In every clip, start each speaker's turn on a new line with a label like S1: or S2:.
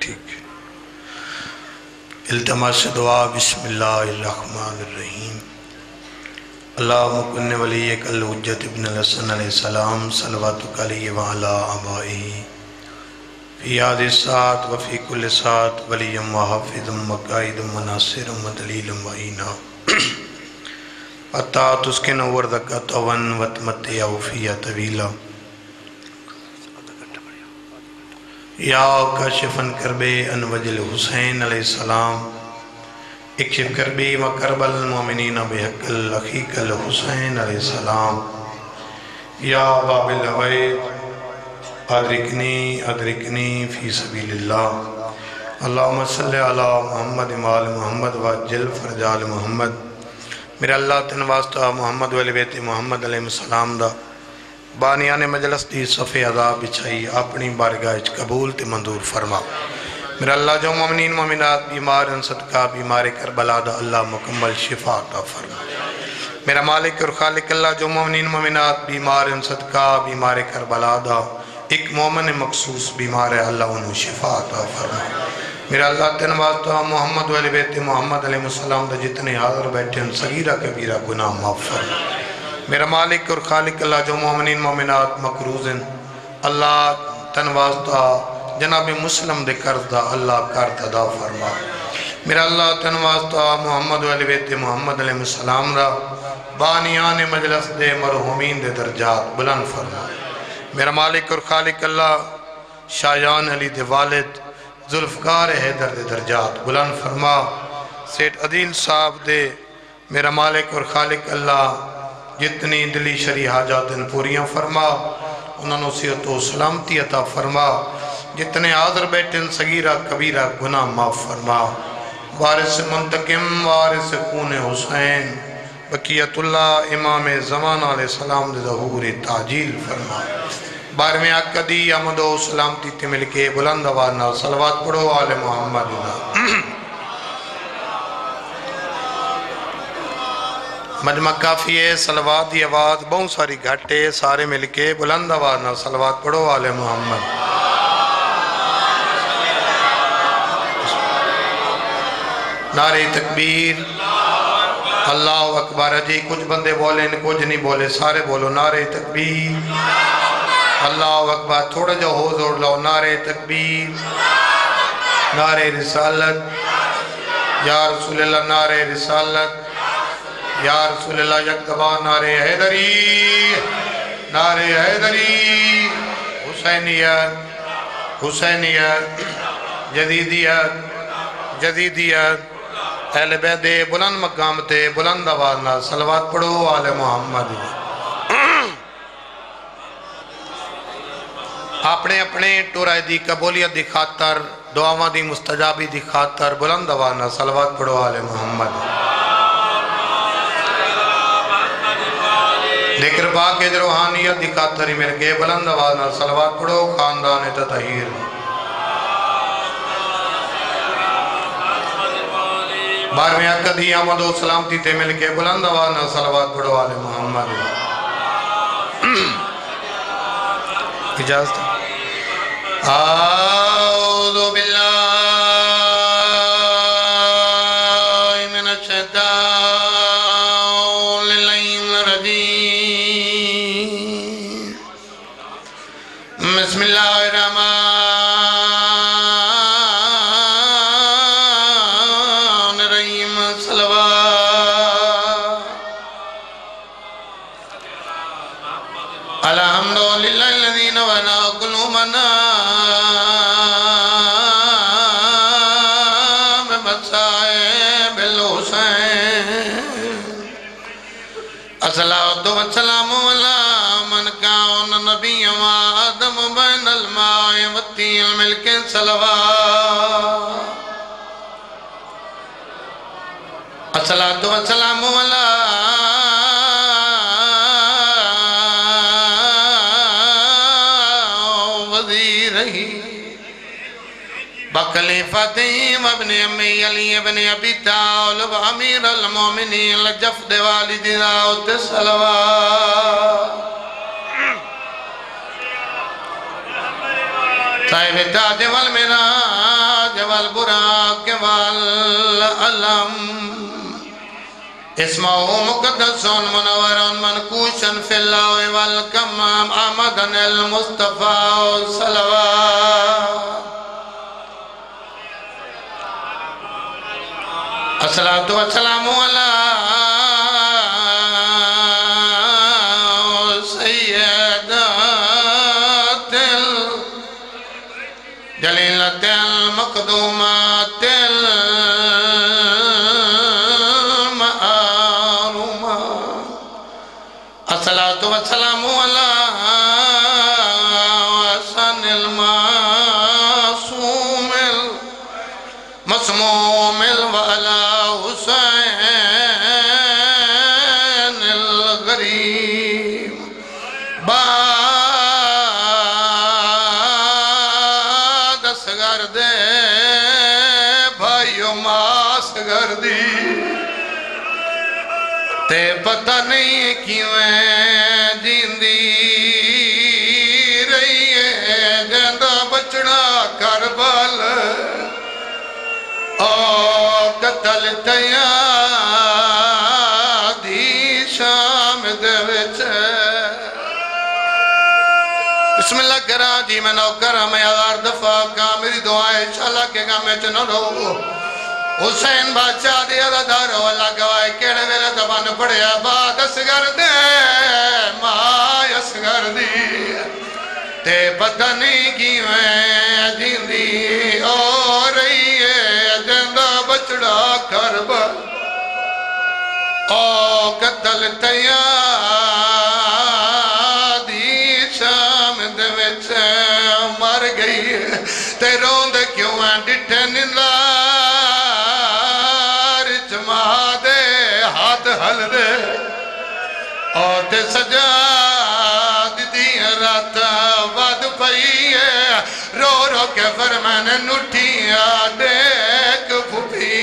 S1: ٹھیک ہے. التماس دعا. بسم اللہ الرحمن الرحیم. اللہم کن ولیک الحجت ابن الحسن علیہ السلام صلواتک علیہ وعلا آبائہ فی هذه الساعة وفی کل ساعة ولیم وحافظ وقائد وناصر ودلیل وعینا حتی تسکن وردک طوان وتمتع فیہ طویلا یا کاشفن کربے ان وجل حسین علیہ السلام اکشف کربی و کرب المومنین بحق الاخیق الحسین علیہ السلام یا باب الحوید ادرکنی فی سبیل اللہ. اللہم صلی علی محمد وآل محمد وعجل فرجال محمد. میرا اللہ تن واسطہ محمد والی بیت محمد علیہ السلام دا بانیان مجلس دی صفحہ عذاب بچھائی اپنی بارگاہ قبول تے منظور فرما. میرا اللہ جو مومنین مومنات بیمار ان صدقہ بیمار کربلا دا اللہ مکمل شفا عطا فرما. میرا مالک اور خالق اللہ جو مومنین مومنات بیمار ان صدقہ بیمار کربلا دا ایک مومن مخصوص بیمار ہے اللہ انہوں شفا عطا فرما. میرا اللہ تن واسطہ محمد والی بیت محمد علیہ السلام دا جتنے حاضر بیٹھے ان صغیرہ کبیرہ گناہ معاف فرما. میرا مالک اور خالق اللہ جو مومنین مومنات مقروض ہیں اللہ تن واسطہ جناب مسلم دے قرض دا اللہ قرض ادا فرما. میرا اللہ تن واسطہ محمد والی بیت محمد علیہ السلام را بانیان مجلس دے مرحومین دے درجات بلند فرما. میرا مالک اور خالق اللہ شایان علی دے والد ذوالفقار حیدر دے درجات بلند فرما. سیٹ عدیل صاحب دے میرا مالک اور خالق اللہ جتنی دلی شری حاجات ان پوریاں فرما انہوں نے صحت و سلامتی عطا فرما. جتنے حاضر بیٹھے ان صغیرہ کبیرہ گناہ معاف فرما. وارث منتقم وارث خون حسین بقیت اللہ امام زمان علیہ السلام دے ظہور تعجیل فرما. بارہویں عقدی احمد و سلامتی تے مل کے بلند آواز صلوات پڑھو آل محمد. مجمع کافی ہے صلوات دی آواز بہت ساری گھٹے سارے مل کے بلند آواز نہ صلوات پڑھو آل محمد. نعرہ تکبیر اللہ اکبر. جی کچھ بندے بولیں کچھ نہیں بولے سارے بولو نعرہ تکبیر اللہ اکبر. تھوڑا جو ہو زور لو نعرہ تکبیر نعرہ رسالت یا رسول اللہ نعرہ رسالت یا رسول اللہ یک دبا نعرہ حیدری نعرہ حیدری حسینیت حسینیت جدیدیت اہل بیت بلند مقام تے بلند آواز نہ صلوات پڑھو آل محمد. اپنے اپنے ٹورائے دی قبولیت دی خاطر دعاواں دی مستجابی دی خاطر بلند آواز نہ صلوات پڑھو آل محمد. ذکر پاک روحانیت دی خاطر ہی مل کے بلند آواز نہ صلوات پڑھو خاندان تطہیر. بارہویں عقدی احمد و سلامتی تے مل کے بلند آواز نہ صلوات پڑھو آل محمد. اجازت اعوذ باللہ من الشیطان الرجیم. بسم اللہ الرحمن الرحیم. الحمدللہ الذی نوّرنا قلوبنا بمصائب الحسین. الصلاۃ والسلام علی من کان نبی و آدم بین الماء والطین ملک صلوات. الصلاۃ والسلام علی بخلیفۃ ابن امی علی ابن ابی طالب امیر المومنین لجفد والد داؤد صلوات. صاحب تاج والمراج والبراق والعلم اسمه مقدس منور منقوش في اللوح والكمام آمدن المصطفى صلوات الصلاة والسلام على سيدات الجليلة المقدومات المعرومة الصلاة والسلام على حسن المعصوم المسموم وعلى حسين الغريب بعد اصغر دے بھائیو ماں اصغر دی تے پتہ نہیں کیوں جیندی رہی ہے جیندہ بچڑا کربل قتل تیادی شام دے وچ بسم اللہ کرا جی میں نوکرہ میں 1000 دفعہ کا میری دعائیں انشاءاللہ کے گا میں چنو رو حسین بادشاہ دی عددارو اللہ گواہ کیڑے ویلے دبان پڑے آباد اسگر دے ماں اسگر دی تے پتہ نہیں کی میں جیندی اور رہی ہے جندہ بچڑا کربل او قتل تیادی شام دے وچ مر گئی تے روند کیوں ڈٹھے نندار جما دے ہاتھ حل دے اور تے سجا دی رات ود پئی ہے رو رو کے فرمان نٹھیا دیکھ پھوپھی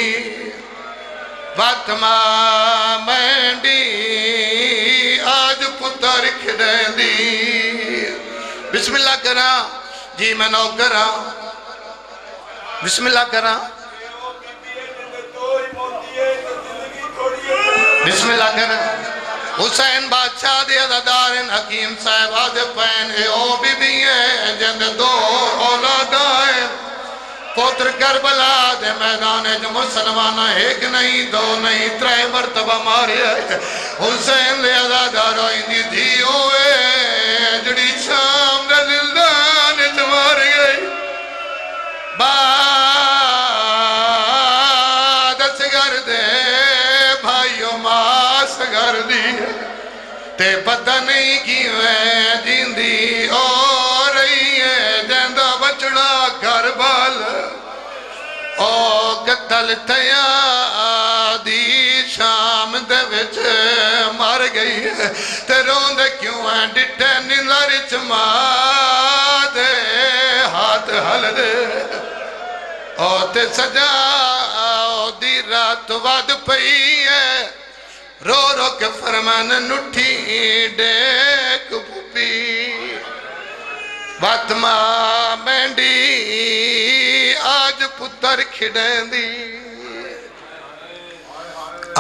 S1: فاطمہ مینڈی آج پتر کھڑے دی بسم اللہ کرا جی میں نو کرا بسم اللہ کرا بسم اللہ کرا حسین بادشاہ دے عددارن حکیم صاحب آدھ پین او بی بی ہیں جند دو اولاد آئے پوتر کربلا دے میدان جو مسلمانہ ایک نہیں دو نہیں ترائے مرتبہ مارے حسین دے عددارو اندی دھی ہوئے جڑی شام دے زلدان چمار گئی بعد سگر دے بھائیو ماں سگر دی تے پتہ نہیں کیوں جیندی اور رہی ہے جیندہ بچڑا کربل او قتل تیادی شام دے وچ مر گئی تے روند کیوں ڈٹھے نظر چما دے ہاتھ حل دے او تے سجا دی رات ود پئی ہے رو رو کے فرمان نٹھی ڈیک پھوپھی فاطمہ مینڈی آج پتر کھڑیں دی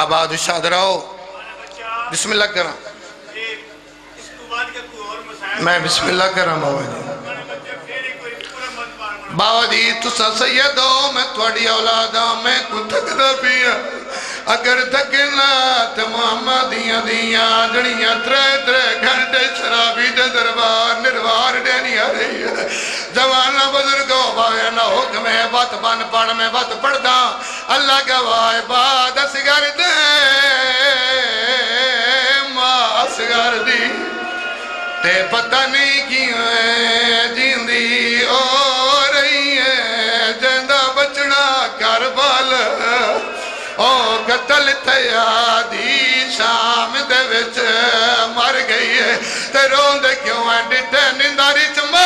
S1: آباد شاد رہو بسم اللہ کرم میں بسم اللہ کرم بابا جی بابا جی تسا سیدو میں توڑی اولادا میں کو تھک دا پیا اگر تھکنا تو محمدیاں دیاں جڑیاں ترے گھنٹے شرابی دے دربار نروار دینی آ رہی ہے جوانا بزرگوں باوے نہ حکم ہے بات بان پڑھ میں بات پڑھتا اللہ گواہ بعد اسگر دے ماں اسگر دی تے پتہ نہیں کیوں جیندی او رہی ہے جیندہ بچڑا کربل او قتل تیادی شام دے وچ مر گئی ہے تے روند کیوں ڈٹھے ننداری چما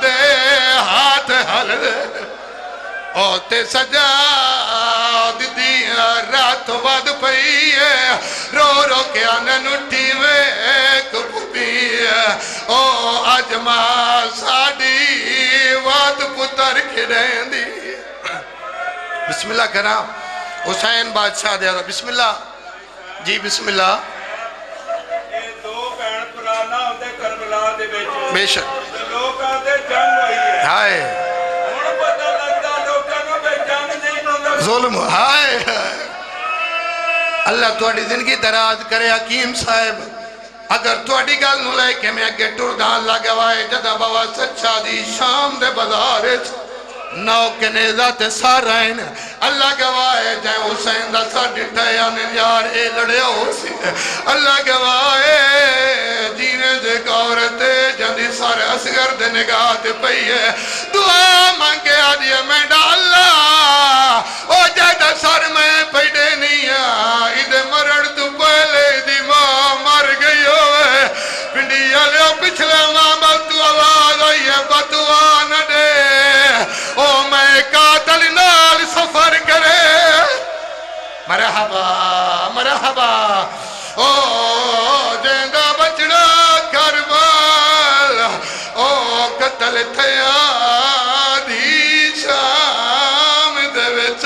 S1: دے ہاتھ حل دے او تے سجا دی رات ود پئی ہے رو رو کے آنے نٹھی میں کبھی او اج ماں ساڈی واد پتر کھڑیں دی بسم اللہ کرا حسین بادشاہ دے بسم اللہ جی بسم اللہ بے شک ہائے ظلم ہائے اللہ تواڈی زندگی دراز کرے حکیم صاحب اگر تواڈی گل نو لے کے میں اگے ٹردان لگوائے جدا بابا سچا دی شام دے بازار نو کے نیزہ تے سارائن اللہ گواہے جائے حسین دا سا ڈٹھا یعنی یار اے لڑے ہو سی اللہ گواہے جینے دے گورتے جندی سارے اسگر دے نگاہ تے پئی ہے دعا مانگے آدیا میں ڈالا او جیدہ سار میں پیڑے نہیں ادھے مرڑ تو پہلے دی ماں مر گئی ہوئے پنڈی آلیا پچھلے ماں بلتو آواز آئی ہے بدعا نہ دے او میں قاتل نال سفر کرے مرحبا مرحبا او جیندہ بچڑا کربال او قتل تھیا دی شام دے وچ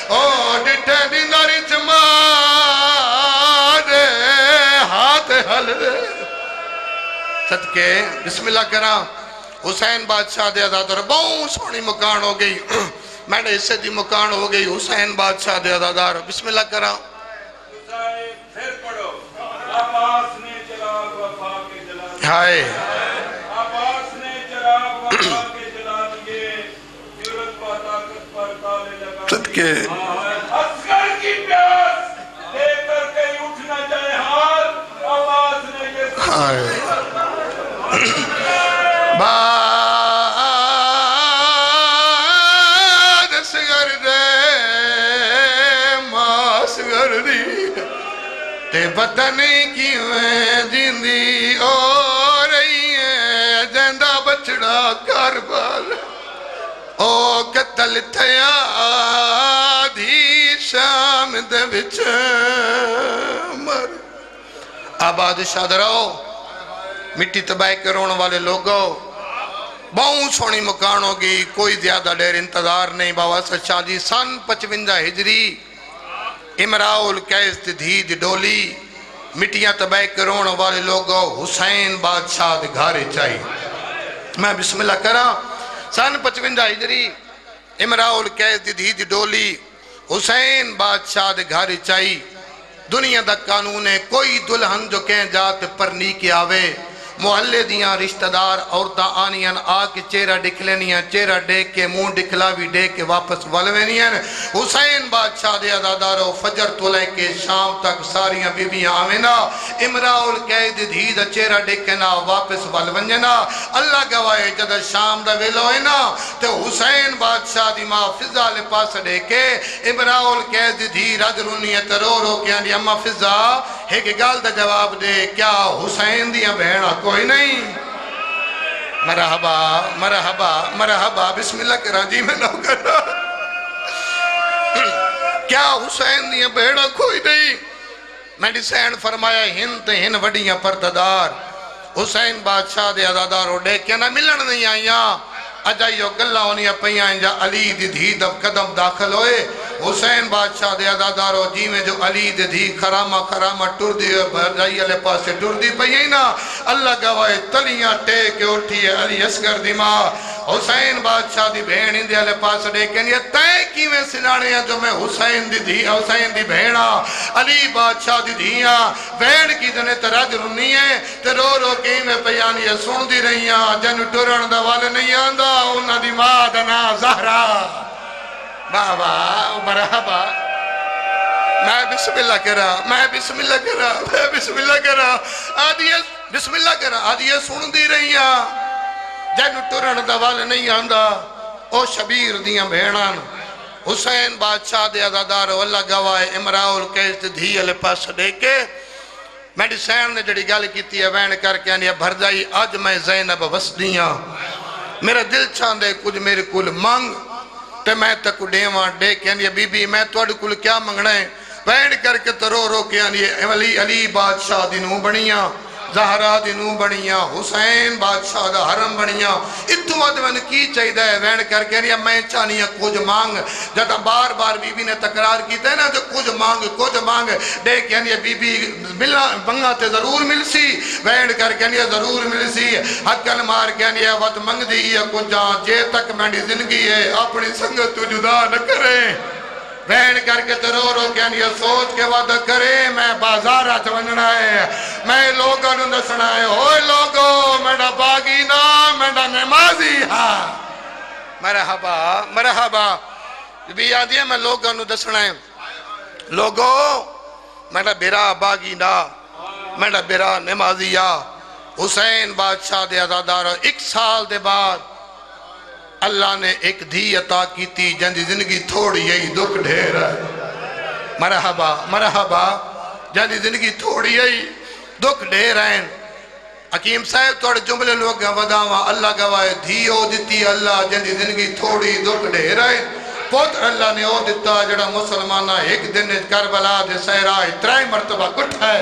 S1: او ڈٹھے دینداری چمارے ہاتھ حل صدقے بسم اللہ کرام حسین بادشاہ دے عزادار بہت سونی مکان ہو گئی میڈے حصے دی مکان ہو گئی حسین بادشاہ دے عزادار بسم اللہ کرام
S2: پھر پڑھو عباس نے چراغ وفا کے جلا دیے
S1: ہائے
S2: عباس نے چراغ وفا کے جلا دیے جرت و طاقت پر تالے لگا
S1: صدقے
S2: اصغر کی پیاس لے کر کے اٹھ نہ جائے حال عباس نے یہ
S1: ہائے بعد سگر دے ماں سگر دی تے پتہ نہیں کیویں جیندی ہو رہی ہے جیندہ بچڑا کربال او قتل تھیا دی شام دے وچ مر آباد شادراؤ مٹی تباہ کرون والے لوگوں بہت سونی مکان ہوگی کوئی زیادہ دیر انتظار نہیں بابا سچا جی سن 55 ہجری امراؤ القیس دھید ڈولی مٹیاں تباہ کرون والے لوگوں حسین بادشاہ دے گھارے چاہی میں بسم اللہ کرا سن 55 ہجری امراؤ القیس دھید ڈولی حسین بادشاہ دے گھارے چاہی دنیا دا قانون ہے کوئی دلہن جو کہیں جات پر نیکی آوے محلے دیاں رشتہ دار عورتاں آنیاں آکے چہرہ ڈکھلینیاں چہرہ ڈیک کے مون ڈکھلاوی ڈیک کے واپس والوینیاں حسین بادشاہ دے عزادارو فجر تو لے کے شام تک ساریاں بی بیاں آوینا امراؤ القید دھید چہرہ ڈکھنا واپس والونجنا اللہ گواہے جد شام دا ویلوئینا تے حسین بادشاہ دی ماں فضا لے پاس ڈیکے امراؤ القید دھید رجلونیت رو رو کے آنی اما فضا ایک گال دا جواب دے کیا حسین دیاں بہنہ کوئی نہیں مرحبا مرحبا مرحبا بسم اللہ کرا جی میں نو کرا کیا حسین دیاں بہنہ کوئی نہیں میڈیسین فرمایا ہن وڈیاں پرددار حسین بادشاہ دے عزادارو ڈے کیا نہ ملن نہیں آئیاں اجائیو گلہ ہونی اپیاں انجا علی دی دھی دب قدم داخل ہوئے حسین بادشاہ دے عزادارو جی میں جو علی دی دھی خرامہ ٹر دی بھر جائی علی پاسے ٹر دی پئی نا اللہ گواہے تلیاں ٹے کے اٹھی ہے علی اسگر دی ماں حسین بادشاہ دی بہن اندے علی پاس دے کہ یہ تے کیویں سلانے ہیں جو میں حسین دی بہنہ علی بادشاہ دی دھیاں بہن کی جنے تراج رنی ہے تے رو رو کیویں پیانی ہے سن دی رہی ہیں جن ٹرن دا والے نہیں آندہ انہاں دی ماں دنا زہرہ بابا مرحبا میں بسم اللہ کرا آدھیے بسم اللہ کرا آدھیے سن دی رہی ہیں جن ٹرن دا والے نہیں آندہ او شبیر دیاں بہنان حسین بادشاہ دے عزادار اللہ گواہ امراؤ القیس دھی علی پاس دے کے میڈیسین نے جڑی گال کیتی ہے وین کر کے آنی بھر جائی آج میں زینب وسدیاں میرا دل چاندے کچھ میرے کل مانگ تے میں تکو ڈیوان ڈے کے آنی بی بی میں توڑی کل کیا منگنا ہے وین کر کے تو رو رو کے آنی علی بادشاہ دنوں بڑیاں زہرا دی نو بنیاں حسین بادشاہ دا حرم بنیاں اتو ادوان کی چاہیدہ ہے وین کر کے رہی میں چاہنی کچھ مانگ جدا بار بار بی بی نے تقرار کیتا ہے نا جو کچھ مانگ دیکھ یعنی بی بی بنگا تے ضرور مل سی وین کر کے یعنی ضرور مل سی حقل مار کے یعنی وقت منگ دی ہے کچھ جان جے تک میری زندگی ہے اپنی سنگت تو جدا نہ کریں وین کر کے رو کے یہ سوچ کے وعدہ کرے میں بازار چوننا ہے میں لوگوں نے دسنا ہے اوے لوگو میرا باغی نا میرا نمازی ہاں مرحبا بھی یاد ہے میں لوگوں نے دسنا ہے لوگو میرا بیرا باغی نا میرا بیرا نمازی حسین بادشاہ دے عزادار 1 سال دے بعد اللہ نے ایک دھی عطا کی تھی جن زندگی تھوڑی یہی دکھ ڈھیر ہے مرحبا جن زندگی تھوڑی یہی دکھ ڈھیر ہے حکیم صاحب توڑے جملے لوگ وداواں اللہ گواہ دھی ہو دیتی اللہ جن زندگی تھوڑی دکھ ڈھیر ہے پوتر اللہ نے ہو دیتا جڑا مسلمانہ ایک دن کربلا دے صحرائے 3 مرتبہ کٹھ ہے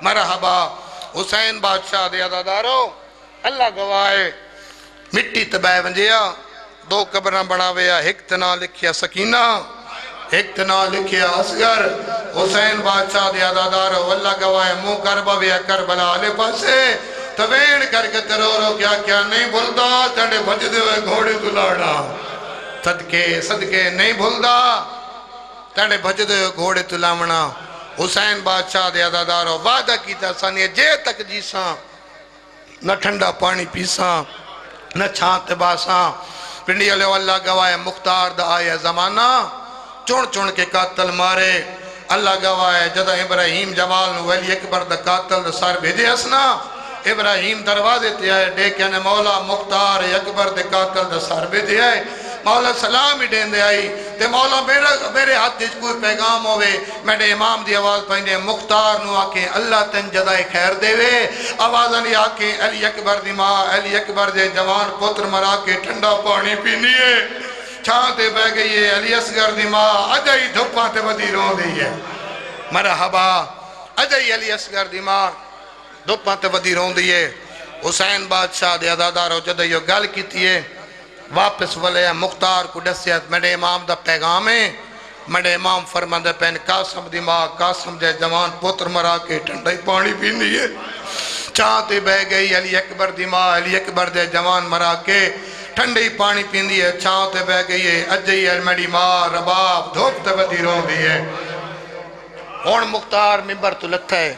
S1: مرحبا حسین بادشاہ دے عزادارو اللہ گواہ مٹی تبائے ونجیا 2 قبریں بناویا ایک تنا لکھیا سکینہ ایک تنا لکھیا اصغر حسین بادشاہ دے عزادارو اللہ گواہ مو کربویا کربلا علی پاسے توین کر کے ترورو کیا نہیں بھولدا تڑے بھجدے ہوئے گھوڑے تلاڑا صدقے نہیں بھولدا تڑے بھجدے ہوئے گھوڑے تلاڑا حسین بادشاہ دے عزادارو وعدہ کیتا سانی جے تک جیساں نہ ٹھنڈا پانی پیساں نہ چھانتے باساں پنڈی علیہ اللہ گواہ مختار دا آیا زمانہ چون کے قاتل مارے اللہ گواہ جدہ ابراہیم جمال نو ولی اکبر دا قاتل دا سار بھیجے اسنا ابراہیم دروازے تے آئے ڈیکے نے مولا مختار اکبر دا قاتل دا سار بھیجے آئے مولا سلام ہی دین دے آئی تے مولا میرے ہاتھ جس کوئی پیغام ہوئے میرے امام دی آواز پہنے مختار نو آکے اللہ تن جدائے خیر دے وے آوازن ہی آکے علی اکبر دی ماں علی اکبر دے جوان پتر مرا کے ٹھنڈا پانی پینی ہے چھانتے بہ گئی ہے علی اصغر دی ماں اجائی دھپاں تے ودی رون دی ہے مرحبا اجائی علی اصغر دی ماں دھپاں تے ودی رون دی ہے حسین بادشاہ دے عزادارو جدائیو گل کیتی ہے واپس والے مختار کو ڈسیت میرے امام دا پیغام ہے میرے امام فرماندے پہن قاسم دی ماں قاسم دے جوان پتر مرا کے ٹھنڈائی پانی پینی ہے چاہتے بہ گئی علی اکبر دی ماں علی اکبر دے جوان مرا کے ٹھنڈائی پانی پینی ہے چاہتے بہ گئی ہے اجئی میری ماں رباب دھوپ تے بدی رون دی ہے اور مختار ممبر تو لتھا ہے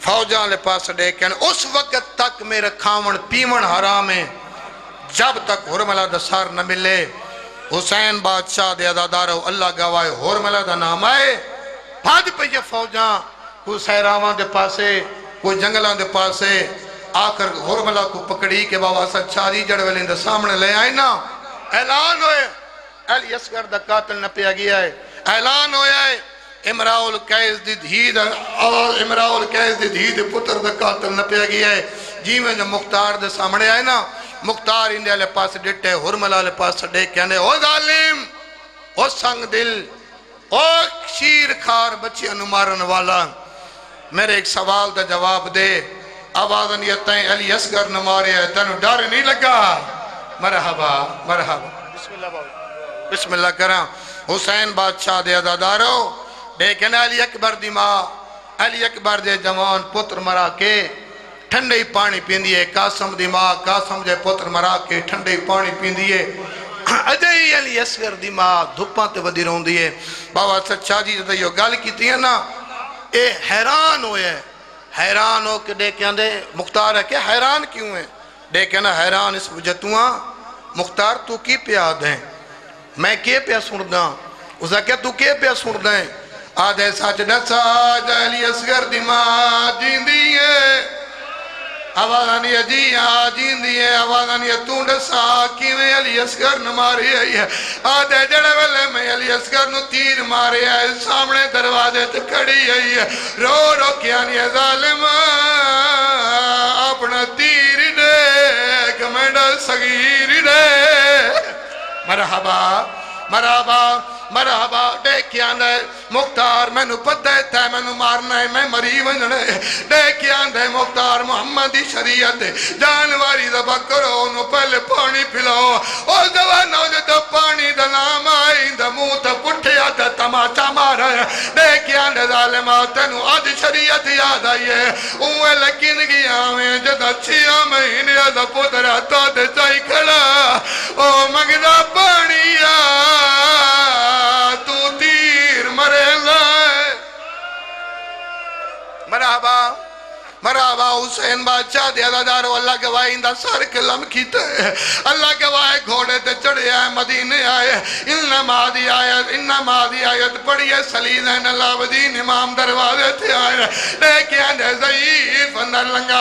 S1: فوجان لے پاس دے کہ اس وقت تک میرے کھاون پیون حرام ہے جب تک حرملہ دا سار نہ ملے حسین بادشاہ دے عزادارو اللہ گواہ حرملہ دا نام آئے بھاج پہ یہ فوجاں کوئی سہراوان دے پاسے کوئی جنگلان دے پاسے آکر حرملہ کو پکڑی کے بابا سچ چاری جڑ والے اندر سامنے لے آئے نا اعلان ہوئے علی اصغر دا قاتل نہ پیا گیا ہے اعلان ہویا ہے امراؤ القیس دی دھید پتر دا قاتل نہ پیا گیا ہے جی میں جو مختار دے سامنے آئے نا مختار اندے علیہ پاس ڈٹے حرملہ علیہ پاس ڈے کہنے او ظالم او سنگ دل او شیر کھار بچی انمارن والا میرے ایک سوال دا جواب دے آوازن یہ تائیں علی اصغر نمارے ہے تنو ڈر نہیں لگا مرحبا بسم اللہ کرام حسین بادشاہ دے عزادارو دے کہنے علی اکبر دی ماں علی اکبر دے جوان پتر مرا کے ٹھنڈے پانی پیندی ہے قاسم دی ماں قاسم دے پتر مرا کے ٹھنڈے پانی پیندی ہے اجائی علی اصغر دی ماں دھپاں تے ودی رون دی ہے بابا سچا جی جدہ یہ گل کی ہے نا اے حیران ہوئے حیران ہو کے دے کہنے مختار ہے کہ حیران کیوں ہے دے کہنا حیران اس وجہتواں مختار تو کی پیاد ہیں میں کی پیا سنرداں اسا کہ تو کی پیا سنرداں آدھے ساچ نسا علی اصغر دی ماں جیندی ہے آوازانی جی آجین دیئے آوازانی تونڈ ساکی میں علی اصغر نماری آئی ہے آدھے جڑے والے میں علی اصغر نو تیر ماری ہے سامنے دروازے تکڑی آئی ہے رو رو کیانی ظالم اپنا تیر دے کمیڈا صغیر دے مرحبا مرحبا مرحبا دیکھ کے آندے مختار میں نو پتہ ہے میں نو مارنا ہے میں مری ونجنے دیکھ کے آندے مختار محمد دی شریعت جانواری ذبح کرو انہوں پہلے پانی پلاؤ اور زوانوں جو تو پانی دا نام آئی دا منہ تا پٹھیا دا تماچا مارا ہے دیکھ کے آندے ظالمات تینو آج شریعت یاد آئی ہے اوہ لیکن گیا میں جدا 6 مہینے دا پترہ تو دے چاہی کھڑا او مگدہ پانی تو تیر مرے لائے مرحبا مرحبا حسین بادشاہ دے عزادارو اللہ گواہی اندہ سر کلم کیتے اللہ گواہی گھوڑے تے چڑھے آئے مدینے آئے انما دی آیت پڑھئے سلیلین اللہ ودین امام دروازے تھے آئے لیکن اندھے ضعیف اندر لنگا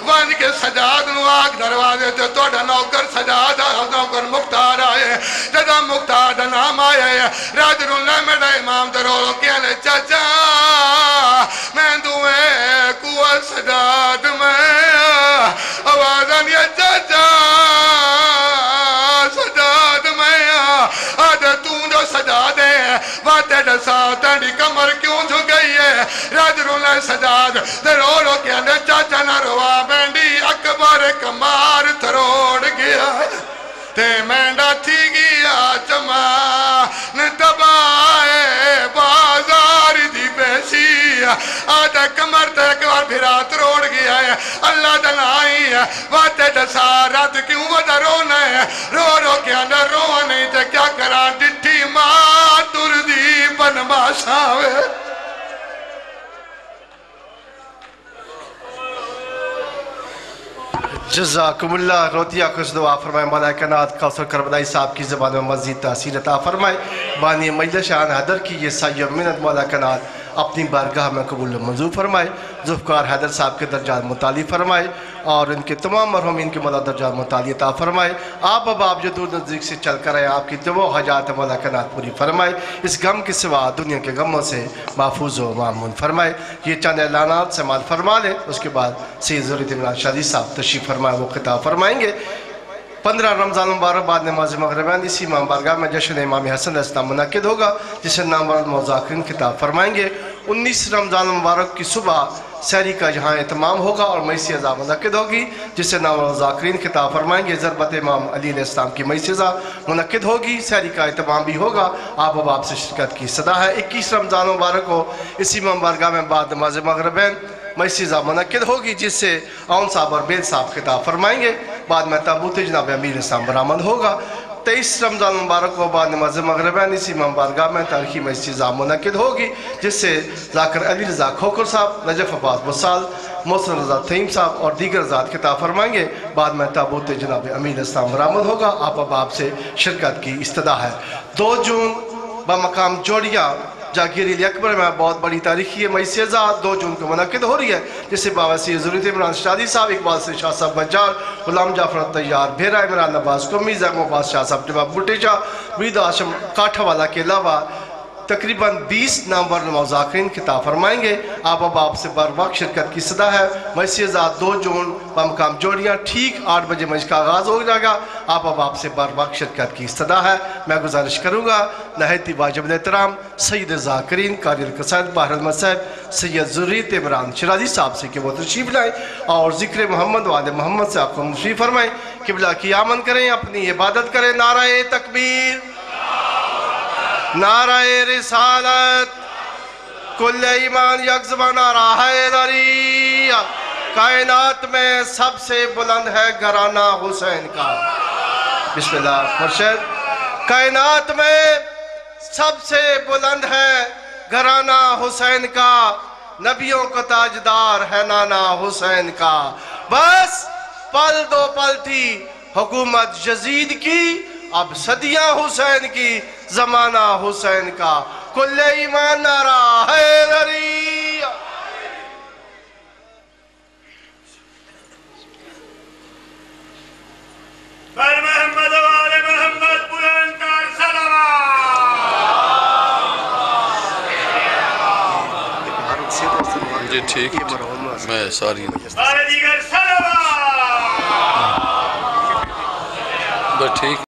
S1: وان کے سجاد نو آگ دروازے تھے توڑا نوکر سجاد آئے نوکر مختار آئے جدا مختار دا نام آئے راج رولہ میڈا امام درولو کہنے چاچا میں دوئے کوہ سجاد میں آوازن یا چاچا سجاد میں آدھے تون جو سجاد ہے واتے ڈسا تیری کمر کیوں جھو گئی ہے راج رولے سجاد تے رو رو کے اندے چاچا نہ روا بینڈی اکبر کمار تھروڑ گیا تے مینڈا تھی گیا چما نتبائے بازار دی بیشی آدھا کمر تے اکبر بھرات روڑ گیا ہے اللہ دلائی ہے واتے دسارت کیوں ودا رونا ہے رو رو کے اندر رونا نہیں تے کیا کرا ڈٹھی ماں تردی بن باشاوے
S3: جزاکم اللہ روتیہ کچھ دعا فرمائے مولا کائنات کوثر کربلائی صاحب کی زبان میں مزید تاثیر عطا فرمائے بانی مجلس شان حیدر کی یہ سایہ منت مولا کائنات اپنی بارگاہ میں قبول منظور فرمائے ذوالفقار حیدر صاحب کے درجات متعالی فرمائے اور ان کے تمام مرحومین کے مولا درجات متعالی عطا فرمائے آپ اب آپ جو دور نزدیک سے چل کر آئے آپ کی تمام حاجات مولا کائنات پوری فرمائے اس غم کے سوا دنیا کے غموں سے محفوظ و معمون فرمائے یہ چند اعلانات سے مال فرما لیں اس کے بعد سید ضرورت عمران شادی صاحب تشریف فرمائے وہ خطاب فرمائیں گے 15 رمضان مبارک بعد نماز مغربین اسی امام بارگاہ میں جشن امام حسن علیہ السلام منعقد ہوگا جسے نام مذاکرین خطاب فرمائیں گے 19 رمضان مبارک کی صبح سحری کا جہاں اہتمام ہوگا اور مجلس عزا منعقد ہوگی جسے نام مذاکرین خطاب فرمائیں گے ضربت امام علی علیہ السلام کی مجلس عزا منعقد ہوگی سحری کا اہتمام بھی ہوگا آپ اب آپ سے شرکت کی صدا ہے 21 رمضان مبارک کو اسی امام بارگاہ میں بعد نماز مغربین مجلس عزا منعقد ہوگی جس سے آؤن صاحب اور بیل صاحب خطاب فرمائیں گے بعد میں تابوت جناب امیر اسلام برآمد ہوگا 23 رمضان مبارک کو بعد نماز مغربین اسی امام بارگاہ میں تاریخی مجلس عزا منعقد ہوگی جس سے ذاکر علی رضا کھوکر صاحب نجف عباس بسال محسن رضا تھیم صاحب اور دیگر ذات خطاب فرمائیں گے بعد میں تابوت جناب امیر اسلام برآمد ہوگا آپ اب آپ سے شرکت کی استدا ہے 2 جون بمقام جوڑیاں جاگیر علی اکبر میں بہت بڑی تاریخی مجلس عزا 2 جون کو منعقد ہو رہی ہے جس سے بابا سید ضرورت عمران شادی صاحب اقبال سے شاہ صاحب بجار غلام جعفر طیار بھیرا عمران عباس قمی زیم عباس شاہ صاحب ٹبا بوٹیجا مرید ہاشم کاٹھا والا کے علاوہ تقریباً 20 نامور مذاکرین خطاب فرمائیں گے آپ اب آپ سے بر وقت شرکت کی صدا ہے مجلس عزا 2 جون بمقام جوڑیاں ٹھیک 8 بجے مجلس کا آغاز ہو جائے گا آپ اب آپ سے بر وقت شرکت کی صدا ہے میں گزارش کروں گا نہایت واجب الاحترام سید ذاکرین قاری القصائد باہر المصائب سید ضرورت عمران شرازی صاحب سے کہ وہ تشریف لائیں اور ذکر محمد و آل محمد سے آپ کو مشریف فرمائیں قبلہ کی آمن کریں اپنی عبادت کریں نعرہ تکبیر نعرہ رسالت کل ایمان یک زبان نعرہ حیدری کائنات میں سب سے بلند ہے گھرانہ حسین کا بسم اللہ مرشد کائنات میں سب سے بلند ہے گھرانہ حسین کا نبیوں کا تاجدار ہے نانا حسین کا بس پل 2 پل تھی حکومت یزید کی اب صدیاں حسین کی زمانہ حسین کا کل ایمان نعرہ حیدری
S2: بر محمد و آل محمد بلند کر صلوات
S4: جی ٹھیک میں ساری
S2: بار دیگر صلوات
S4: بس ٹھیک